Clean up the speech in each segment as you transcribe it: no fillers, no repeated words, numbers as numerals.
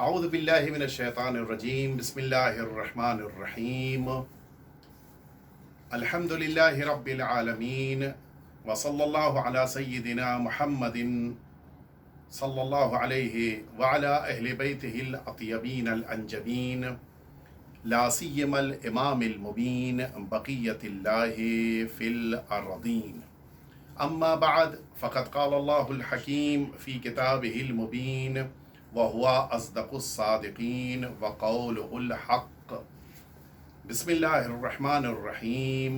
اعوذ باللہ من الشیطان الرجیم بسم اللہ الرحمن الرحیم الحمد للہ رب العالمین وصلی اللہ علی سیدنا محمد صلی اللہ علیہ وعلی اہل بیتہ الاطیبین الانجبین لا سیما الامام المبین بقیت اللہ فی الارضین اما بعد فقد قال اللہ الحکیم فی کتابہ المبین وهو أصدق الصادقين وقوله الحق بسم الله الرحمن الرحيم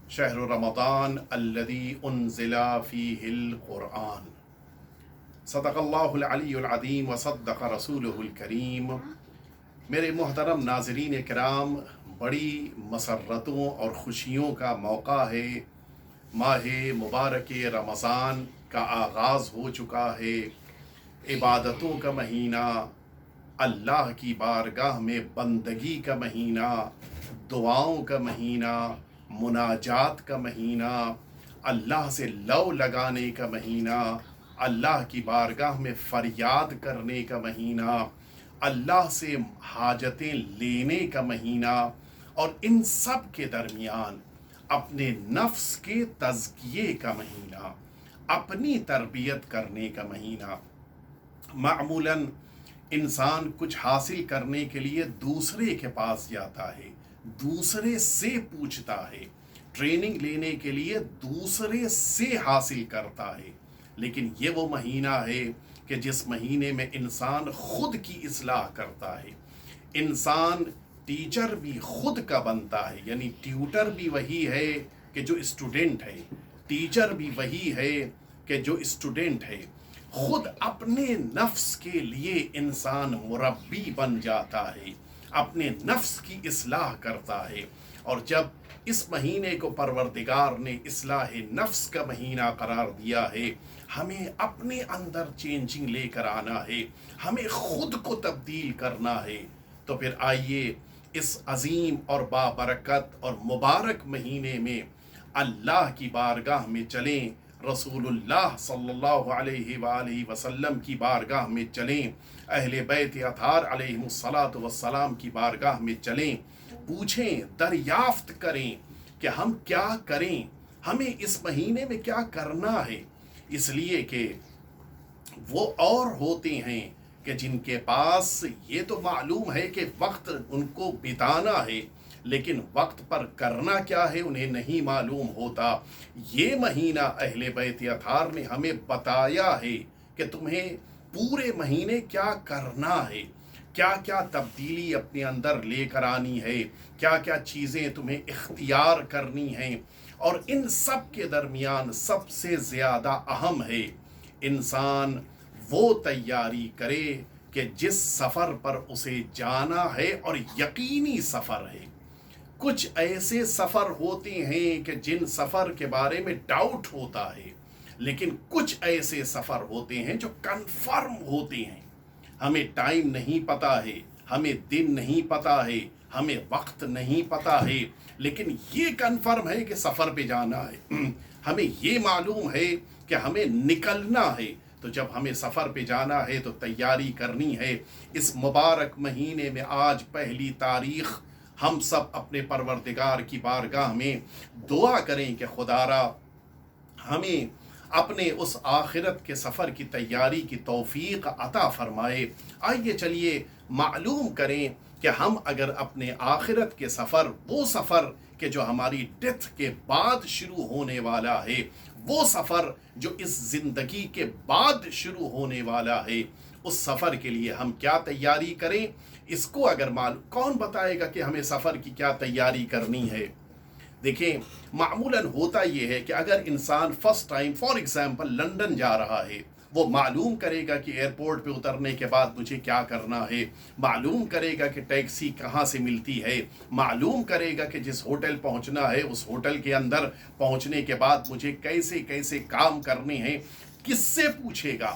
شهر رمضان الذي أنزل فيه القرآن صدق الله العلی العظیم وصدق رسوله الکریم۔ میرے محترم ناظرین کرام، بڑی مسرتوں اور خوشیوں کا موقع ہے۔ ماہ مبارک رمضان کا آغاز ہو چکا ہے۔ عبادتوں کا مہینہ، اللہ کی بارگاہ میں بندگی کا مہینہ، دعاؤں کا مہینہ، مناجات کا مہینہ، اللہ سے لو لگانے کا مہینہ، اللہ کی بارگاہ میں فریاد کرنے کا مہینہ، اللہ سے حاجتیں لینے کا مہینہ، اور ان سب کے درمیان اپنے نفس کے تزکیے کا مہینہ، اپنی تربیت کرنے کا مہینہ۔ معمولاً انسان کچھ حاصل کرنے کے لیے دوسرے کے پاس جاتا ہے، دوسرے سے پوچھتا ہے، ٹریننگ لینے کے لیے دوسرے سے حاصل کرتا ہے۔ لیکن یہ وہ مہینہ ہے کہ جس مہینے میں انسان خود کی اصلاح کرتا ہے۔ انسان ٹیچر بھی خود کا بنتا ہے، یعنی ٹیوٹر بھی وہی ہے کہ جو اسٹوڈنٹ ہے، ٹیچر بھی وہی ہے کہ جو اسٹوڈنٹ ہے۔ خود اپنے نفس کے لیے انسان مربی بن جاتا ہے، اپنے نفس کی اصلاح کرتا ہے۔ اور جب اس مہینے کو پروردگار نے اصلاح نفس کا مہینہ قرار دیا ہے، ہمیں اپنے اندر چینجنگ لے کر آنا ہے، ہمیں خود کو تبدیل کرنا ہے۔ تو پھر آئیے اس عظیم اور بابرکت اور مبارک مہینے میں اللہ کی بارگاہ میں چلیں، رسول اللہ صلی اللہ علیہ وآلہ وسلم کی بارگاہ میں چلیں، اہل بیت اطہار علیہم الصلاۃ والسلام کی بارگاہ میں چلیں، پوچھیں، دریافت کریں کہ ہم کیا کریں، ہمیں اس مہینے میں کیا کرنا ہے۔ اس لیے کہ وہ اور ہوتے ہیں کہ جن کے پاس یہ تو معلوم ہے کہ وقت ان کو بتانا ہے، لیکن وقت پر کرنا کیا ہے انہیں نہیں معلوم ہوتا۔ یہ مہینہ اہل بیت اطہار نے ہمیں بتایا ہے کہ تمہیں پورے مہینے کیا کرنا ہے، کیا کیا تبدیلی اپنے اندر لے کر آنی ہے، کیا کیا چیزیں تمہیں اختیار کرنی ہیں۔ اور ان سب کے درمیان سب سے زیادہ اہم ہے انسان وہ تیاری کرے کہ جس سفر پر اسے جانا ہے اور یقینی سفر ہے۔ کچھ ایسے سفر ہوتے ہیں کہ جن سفر کے بارے میں ڈاؤٹ ہوتا ہے، لیکن کچھ ایسے سفر ہوتے ہیں جو کنفرم ہوتے ہیں۔ ہمیں ٹائم نہیں پتہ ہے، ہمیں دن نہیں پتہ ہے، ہمیں وقت نہیں پتہ ہے، لیکن یہ کنفرم ہے کہ سفر پہ جانا ہے۔ ہمیں یہ معلوم ہے کہ ہمیں نکلنا ہے۔ تو جب ہمیں سفر پہ جانا ہے تو تیاری کرنی ہے۔ اس مبارک مہینے میں آج پہلی تاریخ، ہم سب اپنے پروردگار کی بارگاہ میں دعا کریں کہ خدارا ہمیں اپنے اس آخرت کے سفر کی تیاری کی توفیق عطا فرمائے۔ آئیے چلیے معلوم کریں کہ ہم اگر اپنے آخرت کے سفر، وہ سفر کہ جو ہماری ڈیتھ کے بعد شروع ہونے والا ہے، وہ سفر جو اس زندگی کے بعد شروع ہونے والا ہے، اس سفر کے لیے ہم کیا تیاری کریں۔ اس کو اگر کون بتائے گا کہ ہمیں سفر کی کیا تیاری کرنی ہے؟ دیکھیں، معمولاً ہوتا یہ ہے کہ اگر انسان first time for example London جا رہا ہے، وہ معلوم کرے گا کہ ایئرپورٹ پہ اترنے کے بعد مجھے کیا کرنا ہے، معلوم کرے گا کہ ٹیکسی کہاں سے ملتی ہے، معلوم کرے گا کہ جس ہوٹل پہنچنا ہے اس ہوٹل کے اندر پہنچنے کے بعد مجھے کیسے کیسے کام کرنے ہیں۔ کس سے پوچھے گا؟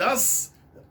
10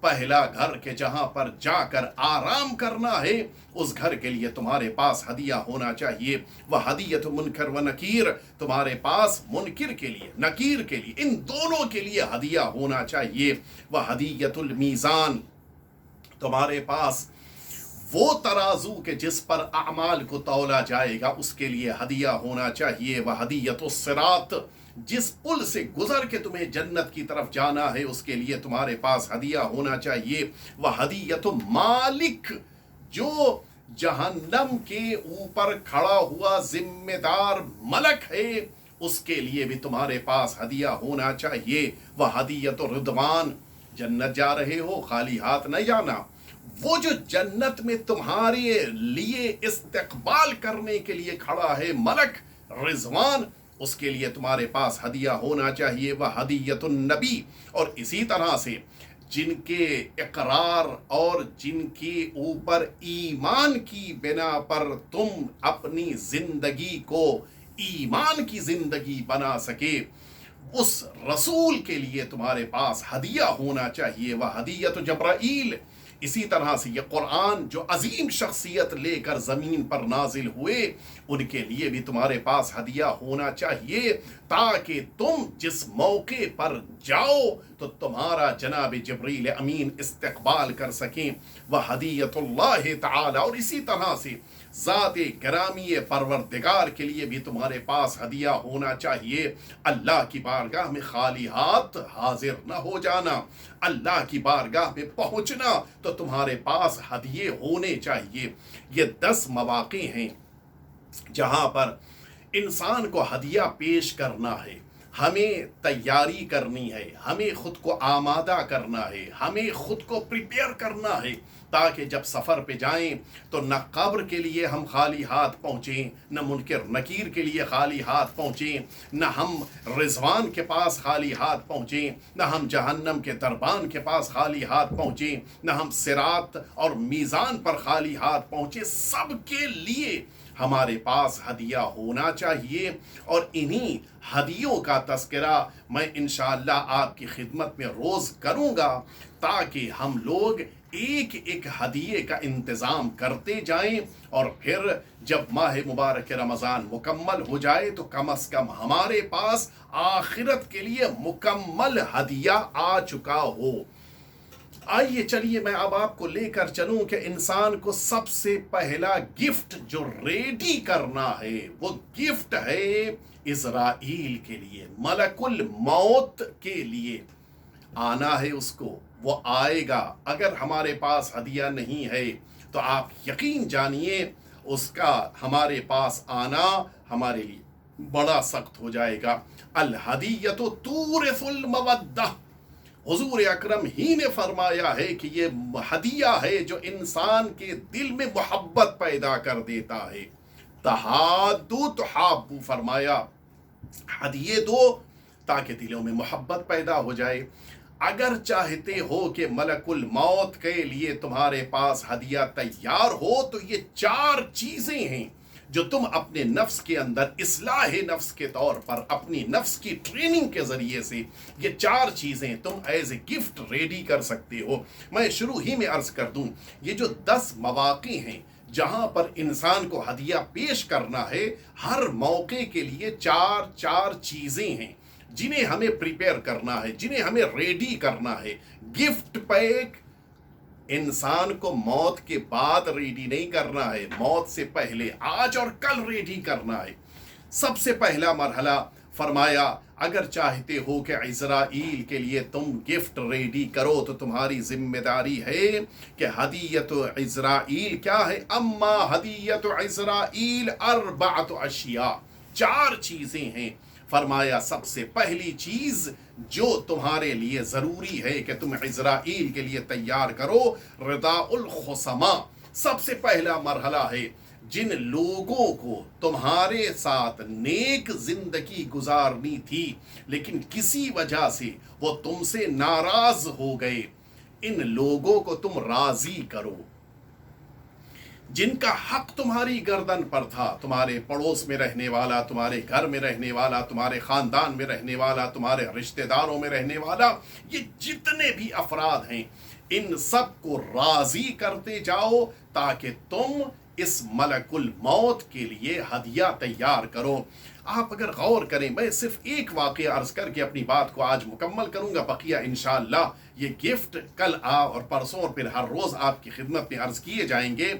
پہلا گھر کے جہاں پر جا کر آرام کرنا ہے اس گھر کے لیے تمہارے پاس ہدیہ ہونا چاہیے. وہ ہدیت منکر و نکیر، تمہارے پاس منکر کے لیے نکیر کے لیے ان دونوں کے لیے ہدیہ ہونا چاہیے. وہ ہدیت المیزان، تمہارے پاس وہ ترازو کہ جس پر اعمال کو تولا جائے گا اس کے لیے ہدیہ ہونا چاہیے. وہ ہدیت الصراط، جس پل سے گزر کے تمہیں جنت کی طرف جانا ہے اس کے لیے تمہارے پاس ہدیہ ہونا چاہیے. وہ ہدیت مالک، جو جہنم کے اوپر کھڑا ہوا ذمہ دار ملک ہے اس کے لیے بھی تمہارے پاس ہدیہ ہونا چاہیے. وہ ہدیت رضوان، جنت جا رہے ہو خالی ہاتھ نہ جانا، وہ جو جنت میں تمہارے لیے استقبال کرنے کے لیے کھڑا ہے ملک رضوان، اس کے لیے تمہارے پاس ہدیہ ہونا چاہیے. وہ ہدیت النبی، اور اسی طرح سے جن کے اقرار اور جن کے اوپر ایمان کی بنا پر تم اپنی زندگی کو ایمان کی زندگی بنا سکے اس رسول کے لیے تمہارے پاس ہدیہ ہونا چاہیے. وہ ہدیت جبرائیل، اسی طرح سے یہ قرآن جو عظیم شخصیت لے کر زمین پر نازل ہوئے ان کے لیے بھی تمہارے پاس ہدیہ ہونا چاہیے تاکہ تم جس موقع پر جاؤ تو تمہارا جناب جبریل امین استقبال کر سکیں. وہ ہدیت اللہ تعالی، اور اسی طرح سے ذات گرامی پروردگار کے لیے بھی تمہارے پاس ہدیہ ہونا چاہیے. اللہ کی بارگاہ میں خالی ہاتھ حاضر نہ ہو جانا، اللہ کی بارگاہ میں پہنچنا تو تمہارے پاس ہدیے ہونے چاہیے. یہ 10 مواقع ہیں جہاں پر انسان کو ہدیہ پیش کرنا ہے، ہمیں تیاری کرنی ہے، ہمیں خود کو آمادہ کرنا ہے، ہمیں خود کو پریپیئر کرنا ہے تاکہ جب سفر پہ جائیں تو نہ قبر کے لیے ہم خالی ہاتھ پہنچیں، نہ منکر نکیر کے لیے خالی ہاتھ پہنچیں، نہ ہم رضوان کے پاس خالی ہاتھ پہنچیں، نہ ہم جہنم کے دربان کے پاس خالی ہاتھ پہنچیں، نہ ہم صراط اور میزان پر خالی ہاتھ پہنچیں. سب کے لیے ہمارے پاس ہدیہ ہونا چاہیے. اور انہی ہدیوں کا تذکرہ میں انشاءاللہ آپ کی خدمت میں روز کروں گا تاکہ ہم لوگ ایک ایک ہدیے کا انتظام کرتے جائیں، اور پھر جب ماہ مبارک رمضان مکمل ہو جائے تو کم از کم ہمارے پاس آخرت کے لیے مکمل ہدیہ آ چکا ہو. آئیے چلیے میں اب آپ کو لے کر چلوں کہ انسان کو سب سے پہلا گفٹ جو ریڈی کرنا ہے وہ گفٹ ہے اسرائیل کے لیے، ملک الموت کے لیے آنا ہے اس کو. وہ آئے گا. اگر ہمارے پاس ہدیہ نہیں ہے تو آپ یقین جانیے اس کا ہمارے پاس آنا ہمارے لیے بڑا سخت ہو جائے گا. الہدیۃ تورث المودہ، حضور اکرم ہی نے فرمایا ہے کہ یہ ہدیہ ہے جو انسان کے دل میں محبت پیدا کر دیتا ہے. تحادوا تحابوا، فرمایا ہدیے دو تاکہ دلوں میں محبت پیدا ہو جائے. اگر چاہتے ہو کہ ملک الموت کے لیے تمہارے پاس ہدیہ تیار ہو تو یہ 4 چیزیں ہیں جو تم اپنے نفس کے اندر اصلاح نفس کے طور پر اپنی نفس کی ٹریننگ کے ذریعے سے یہ 4 چیزیں تم ایز اے گفٹ ریڈی کر سکتے ہو. میں شروع ہی میں عرض کر دوں یہ جو 10 مواقع ہیں جہاں پر انسان کو ہدیہ پیش کرنا ہے، ہر موقع کے لیے 4 چیزیں ہیں جنہیں ہمیں پریپیئر کرنا ہے، جنہیں ہمیں ریڈی کرنا ہے. گفٹ پیک انسان کو موت کے بعد ریڈی نہیں کرنا ہے، موت سے پہلے آج اور کل ریڈی کرنا ہے. سب سے پہلا مرحلہ فرمایا اگر چاہتے ہو کہ اسرائیل کے لیے تم گفٹ ریڈی کرو تو تمہاری ذمہ داری ہے کہ ہدیت اسرائیل کیا ہے. اما ہدیت اسرائیل 4 اشیاء، 4 چیزیں ہیں. فرمایا سب سے پہلی چیز جو تمہارے لیے ضروری ہے کہ تم اسرائیل کے لیے تیار کرو، رداء الخصما. سب سے پہلا مرحلہ ہے جن لوگوں کو تمہارے ساتھ نیک زندگی گزارنی تھی لیکن کسی وجہ سے وہ تم سے ناراض ہو گئے، ان لوگوں کو تم راضی کرو. جن کا حق تمہاری گردن پر تھا، تمہارے پڑوس میں رہنے والا، تمہارے گھر میں رہنے والا، تمہارے خاندان میں رہنے والا، تمہارے رشتہ داروں میں رہنے والا، یہ جتنے بھی افراد ہیں ان سب کو راضی کرتے جاؤ تاکہ تم اس ملکل موت کے لیے ہدیہ تیار کرو۔ آپ اگر غور کریں، میں صرف ایک واقعہ عرض کر کے اپنی بات کو آج مکمل کروں گا، بقیہ انشاءاللہ یہ گفٹ کل اور پرسوں اور پھر ہر روز آپ کی خدمت میں عرض کیے جائیں گے۔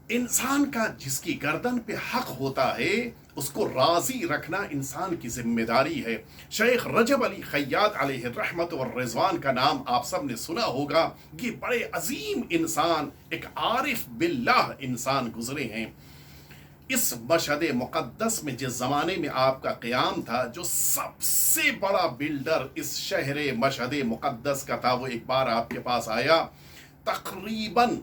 انسان کا جس کی گردن پہ حق ہوتا ہے اس کو راضی رکھنا انسان کی ذمہ داری ہے۔ شیخ رجب علی خیاط علیہ الرحمت والرضوان کا نام آپ سب نے سنا ہوگا۔ یہ بڑے عظیم انسان، ایک عارف باللہ انسان گزرے ہیں۔ اس مشہد مقدس میں جس زمانے میں آپ کا قیام تھا، جو سب سے بڑا بلڈر اس شہر مشہد مقدس کا تھا، وہ ایک بار آپ کے پاس آیا۔ تقریباً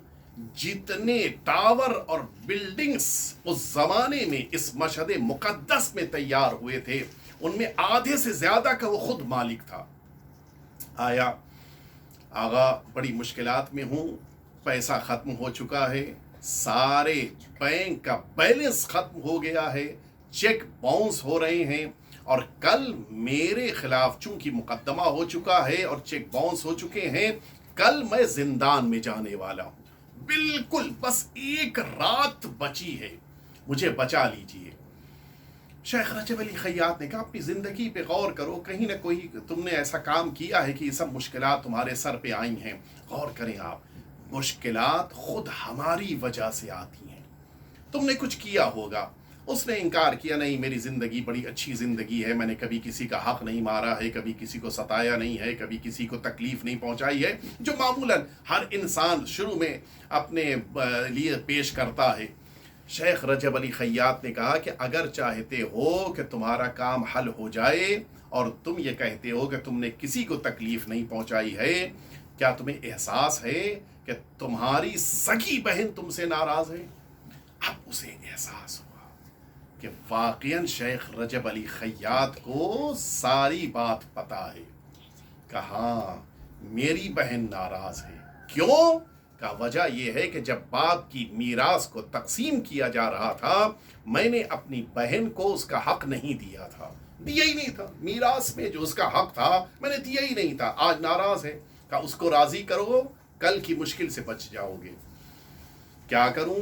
جتنے ٹاور اور بلڈنگز اس زمانے میں اس مشہد مقدس میں تیار ہوئے تھے، ان میں آدھے سے زیادہ کا وہ خود مالک تھا۔ آیا، آغا بڑی مشکلات میں ہوں، پیسہ ختم ہو چکا ہے، سارے بینک کا بیلنس ختم ہو گیا ہے، چیک باؤنس ہو رہے ہیں، اور کل میرے خلاف چونکہ مقدمہ ہو چکا ہے اور چیک باؤنس ہو چکے ہیں، کل میں زندان میں جانے والا ہوں، بالکل بس ایک رات بچی ہے، مجھے بچا لیجئے۔ شیخ رجب علی خیاط نے کہا اپنی زندگی پہ غور کرو، کہیں نہ کوئی تم نے ایسا کام کیا ہے کہ یہ سب مشکلات تمہارے سر پہ آئی ہیں۔ غور کریں آپ، مشکلات خود ہماری وجہ سے آتی ہیں، تم نے کچھ کیا ہوگا۔ اس نے انکار کیا، نہیں میری زندگی بڑی اچھی زندگی ہے، میں نے کبھی کسی کا حق نہیں مارا ہے، کبھی کسی کو ستایا نہیں ہے، کبھی کسی کو تکلیف نہیں پہنچائی ہے، جو معمولاً ہر انسان شروع میں اپنے لیے پیش کرتا ہے۔ شیخ رجب علی خیاط نے کہا کہ اگر چاہتے ہو کہ تمہارا کام حل ہو جائے اور تم یہ کہتے ہو کہ تم نے کسی کو تکلیف نہیں پہنچائی ہے، کیا تمہیں احساس ہے کہ تمہاری سگی بہن تم سے ناراض ہے؟ اب اسے احساس ہوا کہ واقعاً شیخ رجب علی خیاط کو ساری بات پتا ہے۔ کہا میری بہن ناراض ہے، کیوں؟ کا وجہ یہ ہے کہ جب باپ کی میراث کو تقسیم کیا جا رہا تھا، میں نے اپنی بہن کو اس کا حق نہیں دیا تھا، دیا ہی نہیں تھا، میراث میں جو اس کا حق تھا میں نے دیا ہی نہیں تھا، آج ناراض ہے۔ کہ اس کو راضی کرو، کل کی مشکل سے بچ جاؤ گے۔ کیا کروں؟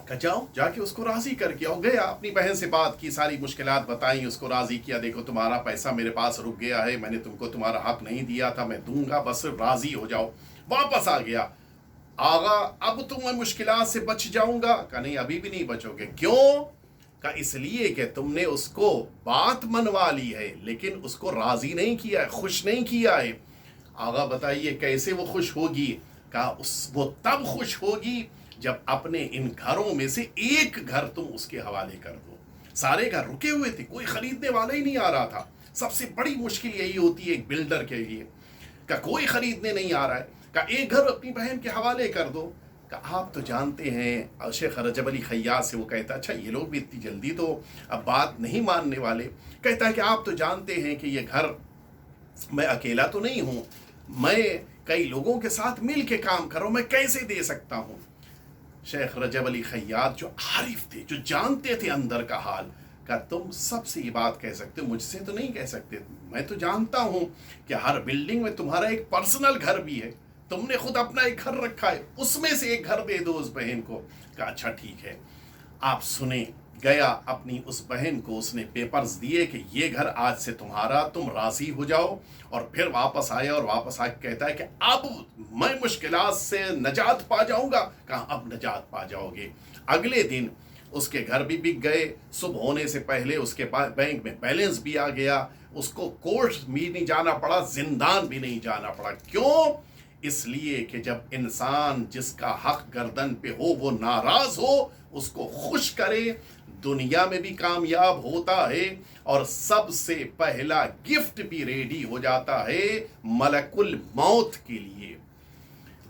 کہ جاؤ جا کے اس کو راضی کر کے آؤ۔ گیا، اپنی بہن سے بات کی، ساری مشکلات بتائیں، اس کو راضی کیا، دیکھو تمہارا پیسہ میرے پاس رک گیا ہے، میں نے تم کو تمہارا حق نہیں دیا تھا، میں دوں گا، بس راضی ہو جاؤ۔ واپس آ گیا۔ آغا اب تو میں مشکلات سے بچ جاؤں گا؟ کہ نہیں، ابھی بھی نہیں بچو گے۔ کیوں؟ کہ اس لیے کہ تم نے اس کو بات منوا لی ہے لیکن اس کو راضی نہیں کیا ہے، خوش نہیں کیا ہے۔ آغا بتائیے کیسے وہ خوش ہوگی؟ کہا وہ تب خوش ہوگی جب اپنے ان گھروں میں سے ایک گھر تم اس کے حوالے کر دو۔ سارے گھر رکے ہوئے تھے، کوئی خریدنے والا ہی نہیں آ رہا تھا۔ سب سے بڑی مشکل یہی ہوتی ہے ایک بلڈر کے لیے کہ کوئی خریدنے نہیں آ رہا ہے، کہ ایک گھر اپنی بہن کے حوالے کر دو۔ کہ آپ تو جانتے ہیں، شیخ رجب علی خیاط سے وہ کہتا اچھا یہ لوگ بھی اتنی جلدی تو اب بات نہیں ماننے والے۔ کہتا ہے کہ آپ تو جانتے ہیں کہ یہ گھر میں اکیلا تو نہیں ہوں، میں کئی لوگوں کے ساتھ مل کے کام کر رہا ہوں، میں کیسے دے سکتا ہوں؟ شیخ رجب علی خیاط جو عارف تھے، جو جانتے تھے اندر کا حال، کہ تم سب سے یہ بات کہہ سکتے ہو، مجھ سے تو نہیں کہہ سکتے، میں تو جانتا ہوں کہ ہر بلڈنگ میں تمہارا ایک پرسنل گھر بھی ہے، تم نے خود اپنا ایک گھر رکھا ہے، اس میں سے ایک گھر دے دو اس بہن کو۔ کہ اچھا ٹھیک ہے، آپ سنیں۔ گیا اپنی اس بہن کو اس نے پیپرز دیے کہ یہ گھر آج سے تمہارا، تم راضی ہو جاؤ، اور پھر واپس آیا اور واپس آ کے کہتا ہے کہ اب میں مشکلات سے نجات پا جاؤں گا۔ کہاں اب نجات پا جاؤ گے۔ اگلے دن اس کے گھر بھی بک گئے، صبح ہونے سے پہلے اس کے پاس بینک میں بیلنس بھی آ گیا، اس کو کورٹ بھی نہیں جانا پڑا، زندان بھی نہیں جانا پڑا۔ کیوں؟ اس لیے کہ جب انسان جس کا حق گردن پہ ہو وہ ناراض ہو، اس کو خوش کرے، دنیا میں بھی کامیاب ہوتا ہے، اور سب سے پہلا گفٹ بھی ریڈی ہو جاتا ہے ملک الموت کے لیے۔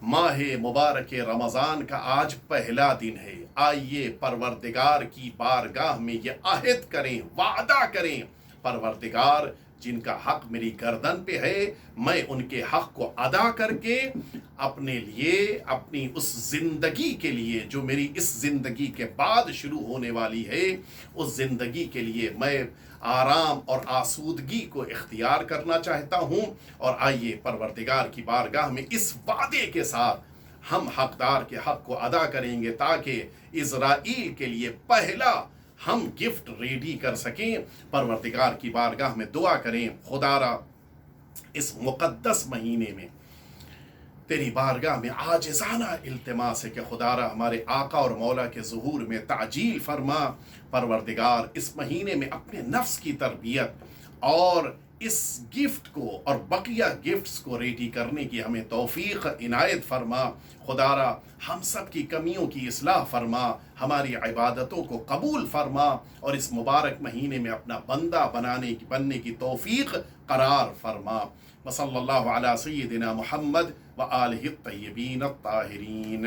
ماہ مبارک رمضان کا آج پہلا دن ہے، آئیے پروردگار کی بارگاہ میں یہ عہد کریں، وعدہ کریں، پروردگار جن کا حق میری گردن پہ ہے میں ان کے حق کو ادا کر کے اپنے لیے اپنی اس زندگی کے لیے جو میری اس زندگی کے بعد شروع ہونے والی ہے اس زندگی کے لیے میں آرام اور آسودگی کو اختیار کرنا چاہتا ہوں. اور آئیے پروردگار کی بارگاہ میں اس وعدے کے ساتھ ہم حقدار کے حق کو ادا کریں گے تاکہ اسرائیل کے لیے پہلا ہم گفٹ ریڈی کر سکیں. پروردگار کی بارگاہ میں دعا کریں خدا را اس مقدس مہینے میں تیری بارگاہ میں عاجزانہ التماس ہے کہ خدا را ہمارے آقا اور مولا کے ظہور میں تعجیل فرما. پروردگار اس مہینے میں اپنے نفس کی تربیت اور اس گفٹ کو اور بقیہ گفٹس کو ریڈی کرنے کی ہمیں توفیق عنایت فرما. خدا را ہم سب کی کمیوں کی اصلاح فرما، ہماری عبادتوں کو قبول فرما اور اس مبارک مہینے میں اپنا بندہ بننے کی توفیق قرار فرما. وصلی اللہ علی سیدنا محمد وآلہ الطیبین الطاہرین.